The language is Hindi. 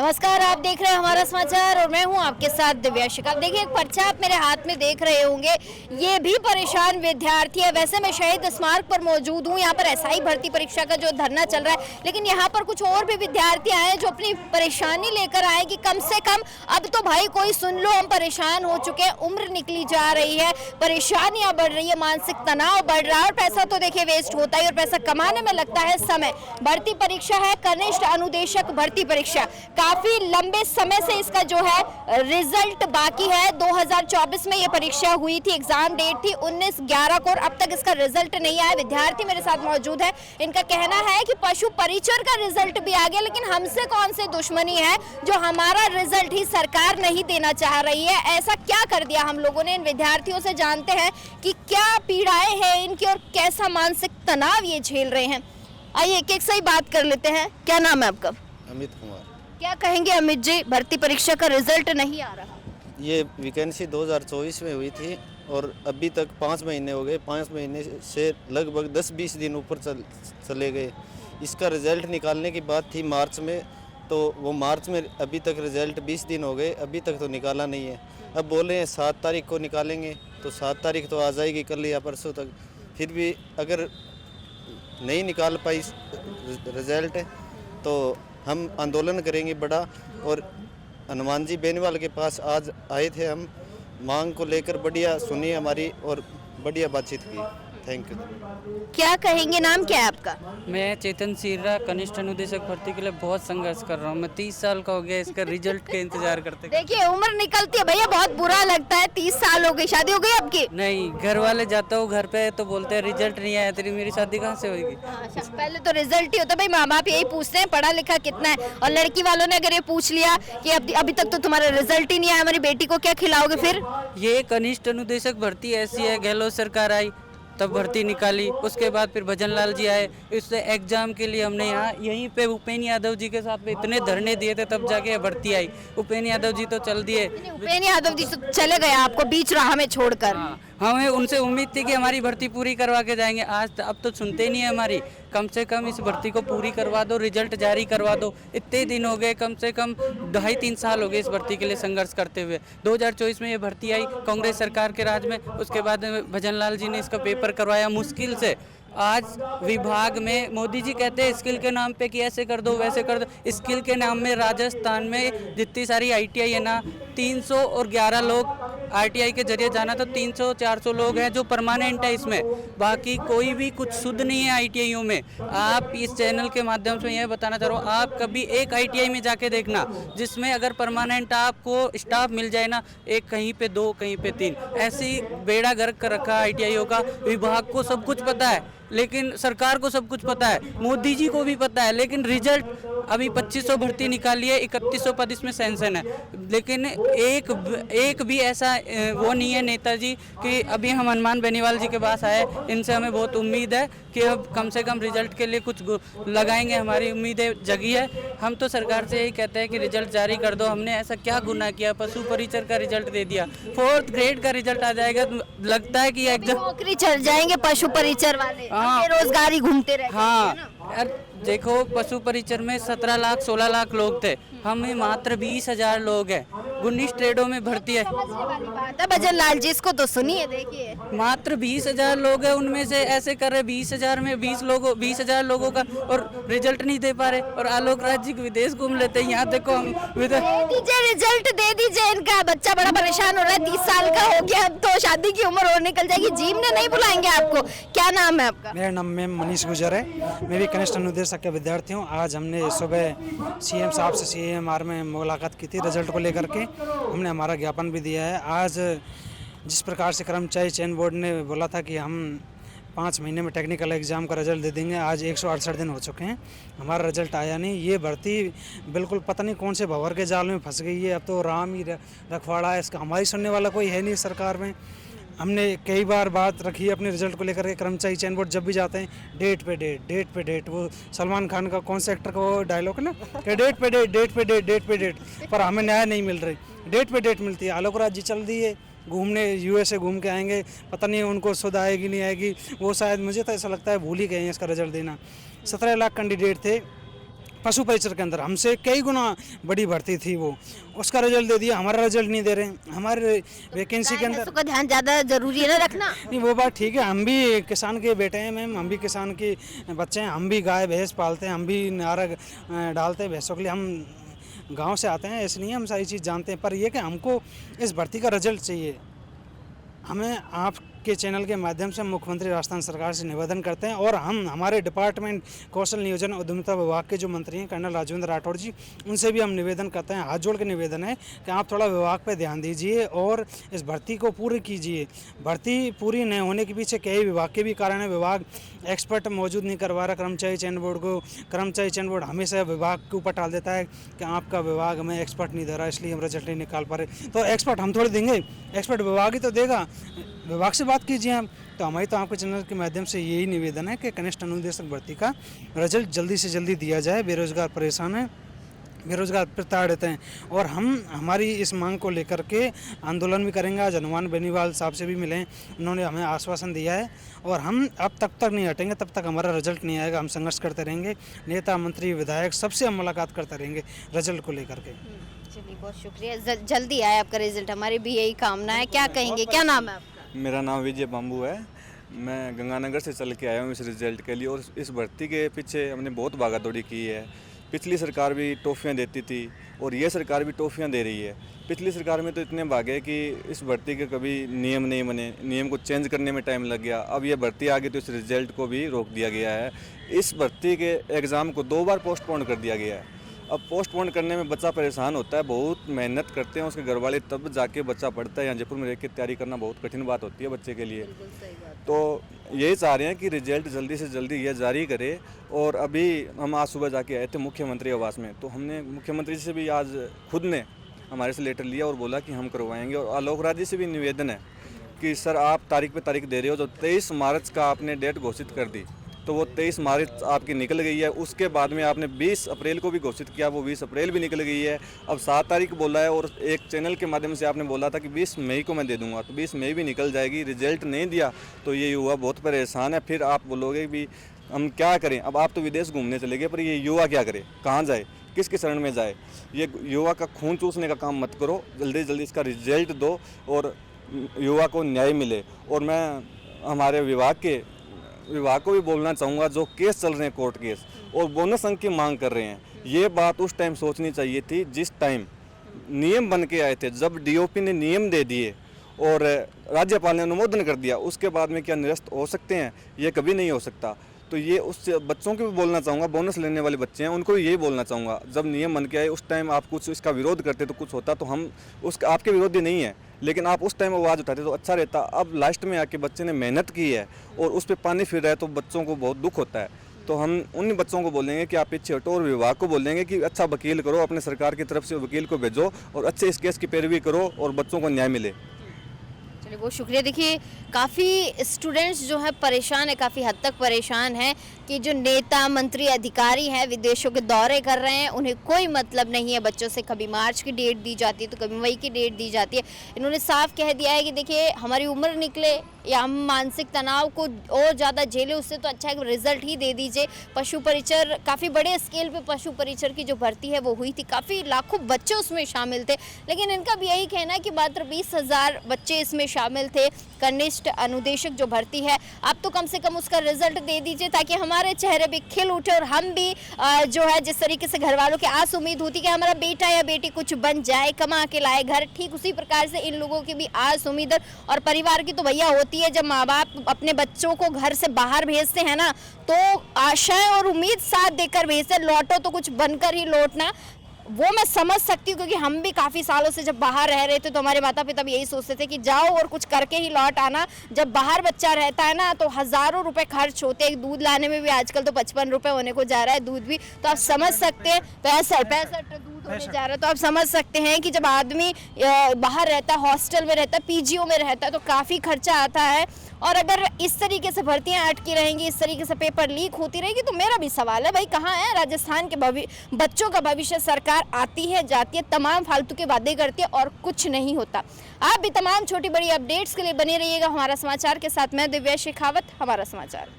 नमस्कार, आप देख रहे हैं हमारा समाचार और मैं हूं आपके साथ दिव्याशिका। देखिए, एक पर्चा आप मेरे हाथ में देख रहे होंगे, ये भी परेशान विद्यार्थी है। वैसे मैं शहीद स्मारक पर मौजूद हूं, यहाँ पर एसआई भर्ती परीक्षा का जो धरना चल रहा है, लेकिन यहाँ पर कुछ और भी विद्यार्थी आए जो अपनी परेशानी लेकर आए कि कम से कम अब तो भाई कोई सुन लो, हम परेशान हो चुके हैं, उम्र निकली जा रही है, परेशानियां बढ़ रही है, मानसिक तनाव बढ़ रहा है और पैसा तो देखिए वेस्ट होता ही और पैसा कमाने में लगता है समय। भर्ती परीक्षा है कनिष्ठ अनुदेशक भर्ती परीक्षा, काफी लंबे समय से इसका जो है रिजल्ट बाकी है। 2024 में ये परीक्षा हुई थी, एग्जाम डेट थी 19/11 को और अब तक इसका रिजल्ट नहीं आया। विद्यार्थी मेरे साथ मौजूद है, इनका कहना है कि पशु परिचर का रिजल्ट भी आ गया, लेकिन हमसे कौन से दुश्मनी है जो हमारा रिजल्ट ही सरकार नहीं देना चाह रही है। ऐसा क्या कर दिया हम लोगों ने? इन विद्यार्थियों से जानते हैं कि क्या पीड़ाएं हैं इनकी और कैसा मानसिक तनाव ये झेल रहे हैं। आइए एक एक से ही बात कर लेते हैं। क्या नाम है आपका? अमित कुमार। क्या कहेंगे अमित जी, भर्ती परीक्षा का रिजल्ट नहीं आ रहा? ये वैकेंसी 2024 में हुई थी और अभी तक 5 महीने हो गए। 5 महीने से लगभग 10-20 दिन ऊपर चले गए। इसका रिजल्ट निकालने की बात थी मार्च में, तो वो मार्च में अभी तक रिजल्ट 20 दिन हो गए, अभी तक तो निकाला नहीं है। अब बोल रहे हैं 7 तारीख को निकालेंगे, तो 7 तारीख तो आ जाएगी कल या परसों तक। फिर भी अगर नहीं निकाल पाई रिजल्ट तो हम आंदोलन करेंगे बड़ा। और हनुमान जी बेनीवाल के पास आज आए थे, हम मांग को लेकर बढ़िया सुनी हमारी और बढ़िया बातचीत की। Thank you. क्या कहेंगे, नाम क्या है आपका? मैं चेतन सीरा कनिष्ठ अनुदेशक भर्ती के लिए बहुत संघर्ष कर रहा हूँ। मैं 30 साल का हो गया इसका रिजल्ट के इंतजार करते। देखिए, उम्र निकलती है भैया, बहुत बुरा लगता है। 30 साल हो गई, शादी हो गई आपकी? नहीं, घर वाले जाता हूँ घर पे तो बोलते हैं रिजल्ट नहीं आया तेरी, मेरी शादी कहाँ से होगी। पहले तो रिजल्ट ही होता है भाई, माँ बाप यही पूछते हैं पढ़ा लिखा कितना है। और लड़की वालों ने अगर ये पूछ लिया कि अभी तक तो तुम्हारा रिजल्ट ही नहीं आया, हमारी बेटी को क्या खिलाओगे फिर? ये कनिष्ठ अनुदेशक भर्ती ऐसी है, गहलोत सरकार आई तब भर्ती निकाली, उसके बाद फिर भजन लाल जी आए, इससे एग्जाम के लिए हमने यहाँ यहीं पे उपेन्द्र यादव जी के साथ में इतने धरने दिए थे, तब जाके भर्ती आई। उपेन्द्र यादव जी तो चल दिए। उपेन्द्र यादव जी तो चले गए आपको बीच राह में छोड़कर। हाँ, हमें उनसे उम्मीद थी कि हमारी भर्ती पूरी करवा के जाएंगे, आज अब तो सुनते नहीं है हमारी। कम से कम इस भर्ती को पूरी करवा दो, रिजल्ट जारी करवा दो। इतने दिन हो गए, कम से कम 2.5-3 साल हो गए इस भर्ती के लिए संघर्ष करते हुए। 2024 में ये भर्ती आई कांग्रेस सरकार के राज में, उसके बाद भजन लाल जी ने इसका पेपर करवाया मुश्किल से। आज विभाग में मोदी जी कहते हैं स्किल के नाम पे कि ऐसे कर दो वैसे कर दो। स्किल के नाम में राजस्थान में जितनी सारी आईटीआई है ना, 311 लोग आरटीआई के जरिए जाना, तो 300-400 लोग हैं जो परमानेंट है इसमें, बाकी कोई भी कुछ शुद्ध नहीं है आईटीआईयों में। आप इस चैनल के माध्यम से यह बताना चाह रहा हूँ, आप कभी एक आईटीआई में जाके देखना जिसमें अगर परमानेंट आपको स्टाफ मिल जाए ना, एक कहीं पे 2 कहीं पे 3, ऐसी बेड़ा गर्क कर रखा है आईटीआईयों का। विभाग को सब कुछ पता है, लेकिन सरकार को सब कुछ पता है, मोदी जी को भी पता है, लेकिन रिजल्ट अभी 2500 भर्ती निकाली है, 3100 पद इसमें सैंक्शन है, लेकिन एक भी ऐसा वो नहीं है नेताजी कि अभी हम हनुमान बेनीवाल जी के पास आए, इनसे हमें बहुत उम्मीद है कि अब कम से कम रिजल्ट के लिए कुछ लगाएंगे, हमारी उम्मीदें जगी है। हम तो सरकार से यही कहते हैं कि रिजल्ट जारी कर दो। हमने ऐसा क्या गुनाह किया? पशु परिचर का रिजल्ट दे दिया, 4th ग्रेड का रिजल्ट आ जाएगा, लगता है कि एकदम नौकरी चल जाएंगे पशु परिचर वाले, बेरोजगारी घूमते रह हाँ। देखो, पशु परिचर में 17 लाख 16 लाख लोग थे, हमें मात्र 20,000 लोग हैं। 19 ट्रेडों में भर्ती है। भजन लाल जी, इसको तो सुनिए, देखिए मात्र 20,000 लोग हैं, उनमें से ऐसे कर रहे 20,000 में 20,000 लोगों का और रिजल्ट नहीं दे पा रहे। और आलोक राज जी विदेश घूम लेते हैं, यहाँ देखो हम दीजिए रिजल्ट दे दीजिए। इनका बच्चा बड़ा परेशान हो रहा है, 30 साल का हो गया, अब तो शादी की उम्र और निकल जाएगी, जीम ने नहीं बुलाएंगे आपको। क्या नाम है आपका? मेरा नाम मैम मनीष गुजर है, मैं भी कनिष्ठ अनुदेशक का विद्यार्थी हूँ। आज हमने सुबह सीएम साहब से CMR में मुलाकात की थी रिजल्ट को लेकर के, हमने हमारा ज्ञापन भी दिया है। आज जिस प्रकार से कर्मचारी चयन बोर्ड ने बोला था कि हम 5 महीने में टेक्निकल एग्ज़ाम का रिजल्ट दे देंगे, आज 168 दिन हो चुके हैं, हमारा रिजल्ट आया नहीं। ये भर्ती बिल्कुल पता नहीं कौन से भंवर के जाल में फंस गई है। अब तो राम ही रखवाड़ा है, इसका हमारी सुनने वाला कोई है नहीं सरकार में। हमने कई बार बात रखी है अपने रिजल्ट को लेकर के, कर्मचारी चयन बोर्ड जब भी जाते हैं डेट पे डेट, वो सलमान खान का कौन सा एक्टर का वो डायलॉग है ना कि डेट पे डेट, पर हमें न्याय नहीं मिल रही। डेट पे डेट मिलती है। आलोक राज जी चल दिए घूमने, USA घूम के आएंगे, पता नहीं उनको सुध आएगी नहीं आएगी, वो शायद मुझे तो ऐसा लगता है भूल ही गए हैं इसका रिजल्ट देना। 17 लाख कैंडिडेट थे, पशु परिचर के अंदर हमसे कई गुना बड़ी भर्ती थी, वो उसका रिजल्ट दे दिया, हमारा रिजल्ट नहीं दे रहे। हमारे वैकेंसी के अंदर का ध्यान ज़्यादा जरूरी है ना रखना। नहीं, वो बात ठीक है, हम भी किसान के बेटे हैं मैम, हम भी किसान के बच्चे हैं, हम भी गाय भैंस पालते हैं, हम भी नारा डालते हैं भैंसों के लिए, हम गांव से आते हैं, ऐसे नहीं है, हम सारी चीज़ जानते हैं। पर ये कि हमको इस भर्ती का रिजल्ट चाहिए। हमें आपके चैनल के माध्यम से मुख्यमंत्री राजस्थान सरकार से निवेदन करते हैं, और हम हमारे डिपार्टमेंट कौशल नियोजन उद्यमिता विभाग के जो मंत्री हैं कर्नल राजेंद्र राठौड़ जी, उनसे भी हम निवेदन करते हैं, हाथ जोड़ के निवेदन है कि आप थोड़ा विभाग पर ध्यान दीजिए और इस भर्ती को पूरी कीजिए। भर्ती पूरी न होने के पीछे कई विभाग के भी कारण है। विभाग एक्सपर्ट मौजूद नहीं करवा रहा कर्मचारी चयन बोर्ड को। कर्मचारी चयन बोर्ड हमेशा विभाग के ऊपर टाल देता है कि आपका विभाग हमें एक्सपर्ट नहीं दे रहा, इसलिए हम रिजल्ट नहीं निकाल पा रहे। तो एक्सपर्ट हम थोड़ी देंगे, एक्सपर्ट विभाग ही तो देगा, विभाग से बात कीजिए आप। तो हमारी तो आपके चैनल के माध्यम से यही निवेदन है कि कनिष्ठ अनुदेशक भर्ती का रिजल्ट जल्दी से जल्दी दिया जाए। बेरोजगार परेशान है, बेरोजगार प्रताड़ित हैं, और हम हमारी इस मांग को लेकर के आंदोलन भी करेंगे। आज हनुमान बेनीवाल साहब से भी मिले, उन्होंने हमें आश्वासन दिया है, और हम अब तक नहीं हटेंगे, तब तक हमारा रिजल्ट नहीं आएगा। हम संघर्ष करते रहेंगे, नेता मंत्री विधायक सबसे हम मुलाकात करते रहेंगे रिजल्ट को लेकर के। चलिए, बहुत शुक्रिया, जल्दी आए आपका रिजल्ट, हमारी भी यही कामना है। क्या कहेंगे, क्या नाम है आपका? मेरा नाम विजय बाम्बू है। मैं गंगानगर से चल के आया हूँ इस रिज़ल्ट के लिए, और इस भर्ती के पीछे हमने बहुत भागा-दौड़ी की है। पिछली सरकार भी टॉफ़ियाँ देती थी, और ये सरकार भी टॉफ़ियाँ दे रही है। पिछली सरकार में तो इतने भागे कि इस भर्ती के कभी नियम नहीं बने, नियम को चेंज करने में टाइम लग गया। अब ये भर्ती आ गई तो इस रिज़ल्ट को भी रोक दिया गया है। इस भर्ती के एग्ज़ाम को 2 बार पोस्टपोन कर दिया गया है। अब पोस्टपोन करने में बच्चा परेशान होता है, बहुत मेहनत करते हैं उसके घर वाले, तब जाके बच्चा पढ़ता है। यहाँ जयपुर में रह के तैयारी करना बहुत कठिन बात होती है बच्चे के लिए। तो यही चाह रहे हैं कि रिजल्ट जल्दी से जल्दी ये जारी करे। और अभी हम आज सुबह जाके आए थे मुख्यमंत्री आवास में, तो हमने मुख्यमंत्री से भी आज खुद ने हमारे से लेटर लिया और बोला कि हम करवाएंगे। और आलोक राज जी से भी निवेदन है कि सर आप तारीख पे तारीख दे रहे हो, जो 23 मार्च का आपने डेट घोषित कर दी, तो वो 23 मार्च आपकी निकल गई है। उसके बाद में आपने 20 अप्रैल को भी घोषित किया, वो 20 अप्रैल भी निकल गई है। अब 7 तारीख बोला है, और एक चैनल के माध्यम से आपने बोला था कि 20 मई को मैं दे दूंगा, तो 20 मई भी निकल जाएगी। रिजल्ट नहीं दिया तो ये युवा बहुत परेशान है। फिर आप बोलोगे भी हम क्या करें। अब आप तो विदेश घूमने चले गए, पर ये युवा क्या करे, कहाँ जाए, किसके शरण में जाए। ये युवा का खून चूसने का काम मत करो, जल्दी जल्दी इसका रिजल्ट दो और युवा को न्याय मिले। और मैं हमारे विभाग को भी बोलना चाहूँगा, जो केस चल रहे हैं कोर्ट केस और बोनस अंक की मांग कर रहे हैं, ये बात उस टाइम सोचनी चाहिए थी जिस टाइम नियम बन के आए थे। जब डीओपी ने नियम दे दिए और राज्यपाल ने अनुमोदन कर दिया, उसके बाद में क्या निरस्त हो सकते हैं? ये कभी नहीं हो सकता। तो ये उस बच्चों को भी बोलना चाहूँगा, बोनस लेने वाले बच्चे हैं, उनको भी यही बोलना चाहूँगा, जब नियम बन के आए उस टाइम आप कुछ इसका विरोध करते तो कुछ होता। तो हम आपके विरोधी नहीं है, लेकिन आप उस टाइम आवाज़ उठाते तो अच्छा रहता। अब लास्ट में आके बच्चे ने मेहनत की है और उस पर पानी फिर रहा है, तो बच्चों को बहुत दुख होता है। तो हम उन बच्चों को बोलेंगे कि आप पीछे हटो, और विभाग को बोलेंगे कि अच्छा वकील करो, अपने सरकार की तरफ से वकील को भेजो और अच्छे इस केस की पैरवी करो और बच्चों को न्याय मिले। चलिए, बहुत शुक्रिया। देखिए, काफ़ी स्टूडेंट्स जो है परेशान है, काफ़ी हद तक परेशान है कि जो नेता मंत्री अधिकारी हैं विदेशों के दौरे कर रहे हैं, उन्हें कोई मतलब नहीं है बच्चों से। कभी मार्च की डेट दी जाती है तो कभी मई की डेट दी जाती है। इन्होंने साफ कह दिया है कि देखिए, हमारी उम्र निकले या हम मानसिक तनाव को और ज़्यादा झेले, उससे तो अच्छा है कि रिजल्ट ही दे दीजिए। पशु परिचर, काफ़ी बड़े स्केल पे पशु परिचर की जो भर्ती है वो हुई थी, काफ़ी लाखों बच्चे उसमें शामिल थे, लेकिन इनका भी यही कहना है कि मात्र 20,000 बच्चे इसमें शामिल थे। कनिष्ठ अनुदेशक जो भर्ती है, आप तो कम से कम उसका रिजल्ट दे दीजिए ताकि हमारे चेहरे भी खिल उठे और हम भी जो है जिस तरीके से घर वालों की आस उम्मीद होती कि हमारा बेटा या बेटी कुछ बन जाए, कमा के लाए घर, ठीक उसी प्रकार से इन लोगों की भी आस उम्मीद और परिवार की तो भैया होती है। जब माँ बाप अपने बच्चों को घर से बाहर भेजते हैं ना, तो आशाएं और उम्मीद साथ देकर भेजते हैं, लौटो तो कुछ बनकर ही लौटना। वो मैं समझ सकती हूँ, क्योंकि हम भी काफ़ी सालों से जब बाहर रह रहे थे तो हमारे माता पिता भी यही सोचते थे कि जाओ और कुछ करके ही लौट आना। जब बाहर बच्चा रहता है ना, तो हज़ारों रुपए खर्च होते हैं। दूध लाने में भी आजकल तो 55 रुपये होने को जा रहा है दूध भी, तो आप समझ सकते हैं 65 दूध होने जा रहा है। तो आप समझ सकते हैं कि जब आदमी बाहर रहता है, हॉस्टल में रहता है, पीजीओ में रहता है, तो काफ़ी खर्चा आता है। और अगर इस तरीके से भर्तियां अटकी रहेंगी, इस तरीके से पेपर लीक होती रहेगी, तो मेरा भी सवाल है भाई, कहाँ है राजस्थान के बच्चों का भविष्य? सरकार आती है, जाती है, तमाम फालतू के वादे करती है और कुछ नहीं होता। आप भी तमाम छोटी बड़ी अपडेट्स के लिए बने रहिएगा हमारा समाचार के साथ। मैं दिव्या शेखावत, हमारा समाचार।